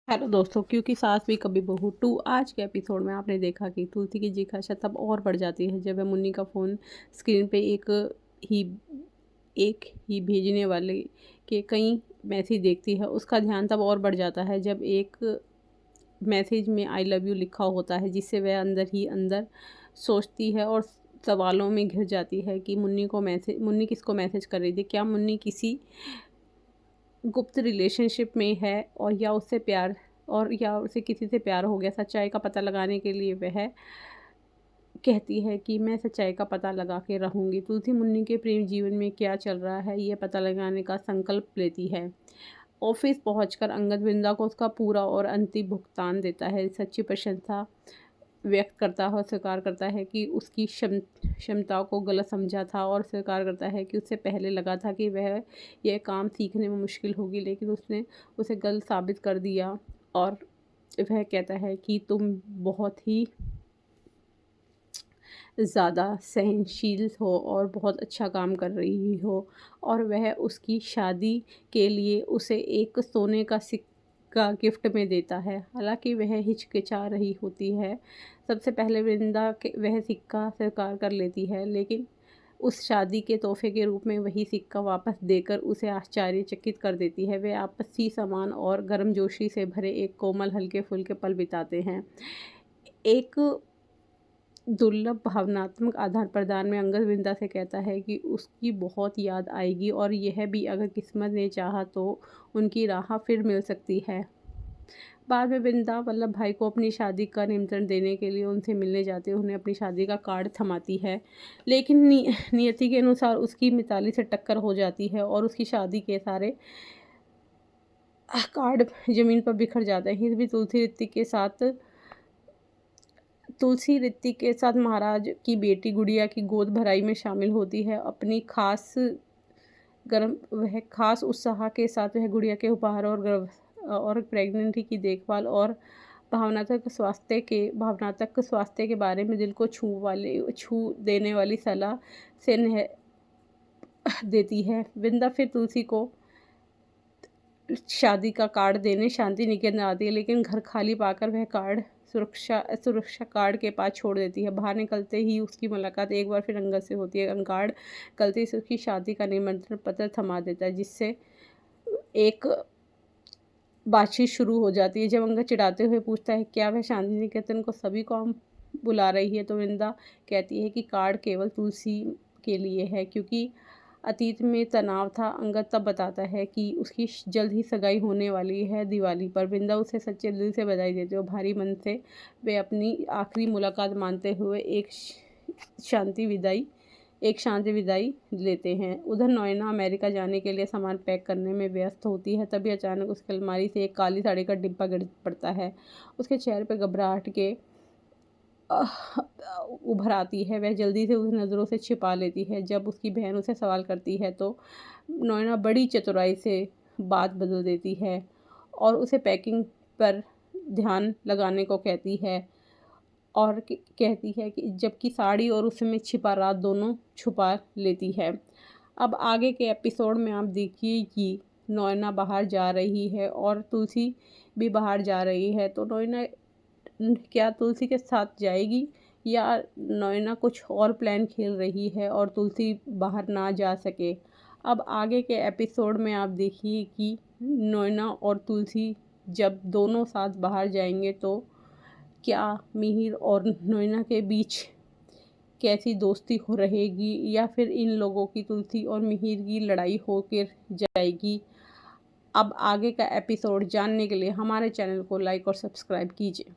Hello दोस्तों, क्योंकि सास भी कभी बहू टू आज के एपिसोड में आपने देखा कि तुलसी की जिज्ञासा तब और बढ़ जाती है जब वह मुन्नी का फ़ोन स्क्रीन पे ही एक ही भेजने वाले के कई मैसेज देखती है। उसका ध्यान तब और बढ़ जाता है जब एक मैसेज में आई लव यू लिखा होता है, जिससे वह अंदर ही अंदर सोचती है और सवालों में घिर जाती है कि मुन्नी किसको मैसेज कर रही थी। क्या मुन्नी किसी गुप्त रिलेशनशिप में है और या उसे किसी से प्यार हो गया। सच्चाई का पता लगाने के लिए वह कहती है कि मैं सच्चाई का पता लगा के रहूँगी। तुलसी मुन्नी के प्रेम जीवन में क्या चल रहा है, ये पता लगाने का संकल्प लेती है। ऑफिस पहुंचकर अंगद वृंदा को उसका पूरा और अंतिम भुगतान देता है। सच्ची प्रशंसा व्यक्त करता है और स्वीकार करता है कि उसकी क्षमताओं को गलत समझा था, और स्वीकार करता है कि उससे पहले लगा था कि वह यह काम सीखने में मुश्किल होगी, लेकिन उसने उसे गलत साबित कर दिया। और वह कहता है कि तुम बहुत ही ज़्यादा सहनशील हो और बहुत अच्छा काम कर रही हो। और वह उसकी शादी के लिए उसे एक सोने का सिक्का गिफ्ट में देता है। हालांकि वह हिचकिचा रही होती है। सबसे पहले वृंदा के वह सिक्का स्वीकार कर लेती है, लेकिन उस शादी के तोहफे के रूप में वही सिक्का वापस देकर उसे आश्चर्यचकित कर देती है। वे आपसी सम्मान और गर्मजोशी से भरे एक कोमल हल्के फुल्के पल बिताते हैं। एक दुर्लभ भावनात्मक आदान-प्रदान में अंगद वृंदा से कहता है कि उसकी बहुत याद आएगी, और यह भी अगर किस्मत ने चाहा तो उनकी राह फिर मिल सकती है। बाद में वृंदा वल्लभ भाई को अपनी शादी का निमंत्रण देने के लिए उनसे मिलने जाते हुए उन्हें अपनी शादी का कार्ड थमाती है, लेकिन नियति के अनुसार उसकी मिताली से टक्कर हो जाती है और उसकी शादी के सारे कार्ड ज़मीन पर बिखर जाते हैं। इस बीच तुलसी ऋतिक के साथ महाराज की बेटी गुड़िया की गोद भराई में शामिल होती है। अपनी खास उत्साह के साथ वह गुड़िया के उपहार और प्रेगनेंसी की देखभाल और भावनात्मक स्वास्थ्य के बारे में दिल को छू देने वाली सलाह से देती है। वृंदा फिर तुलसी को शादी का कार्ड देने शांति निकेतन आती है, लेकिन घर खाली पाकर वह कार्ड सुरक्षा कार्ड के पास छोड़ देती है। बाहर निकलते ही उसकी मुलाकात एक बार फिर अंगद से होती है। कार्ड गलती से उसकी शादी का निमंत्रण पत्र थमा देता है, जिससे एक बातचीत शुरू हो जाती है। जब अंगद चिढ़ाते हुए पूछता है क्या वह शांति निकेतन को सभी को हम बुला रही है, तो वृंदा कहती है कि कार्ड केवल तुलसी के लिए है, क्योंकि अतीत में तनाव था। अंगद तब बताता है कि उसकी जल्द ही सगाई होने वाली है दिवाली पर। वृंदा उसे सच्चे दिल से बधाई देते और भारी मन से वे अपनी आखिरी मुलाकात मानते हुए एक शांति विदाई लेते हैं। उधर नोएना अमेरिका जाने के लिए सामान पैक करने में व्यस्त होती है। तभी अचानक उसकी अलमारी से एक काली साड़ी का डिब्बा गिर पड़ता है। उसके चेहरे पर घबराहट के उभर आती है। वह जल्दी से उसे नज़रों से छिपा लेती है। जब उसकी बहन उसे सवाल करती है तो नोएना बड़ी चतुराई से बात बदल देती है और उसे पैकिंग पर ध्यान लगाने को कहती है, और कहती है कि जबकि साड़ी और उसमें छिपा राज दोनों छुपा लेती है। अब आगे के एपिसोड में आप देखिए कि नोएना बाहर जा रही है और तुलसी भी बाहर जा रही है। तो नोएना क्या तुलसी के साथ जाएगी, या नोएना कुछ और प्लान खेल रही है और तुलसी बाहर ना जा सके। अब आगे के एपिसोड में आप देखिए कि नोएना और तुलसी जब दोनों साथ बाहर जाएंगे तो क्या मिहिर और नोएना के बीच कैसी दोस्ती हो रहेगी, या फिर इन लोगों की तुलसी और मिहिर की लड़ाई होकर जाएगी। अब आगे का एपिसोड जानने के लिए हमारे चैनल को लाइक और सब्सक्राइब कीजिए।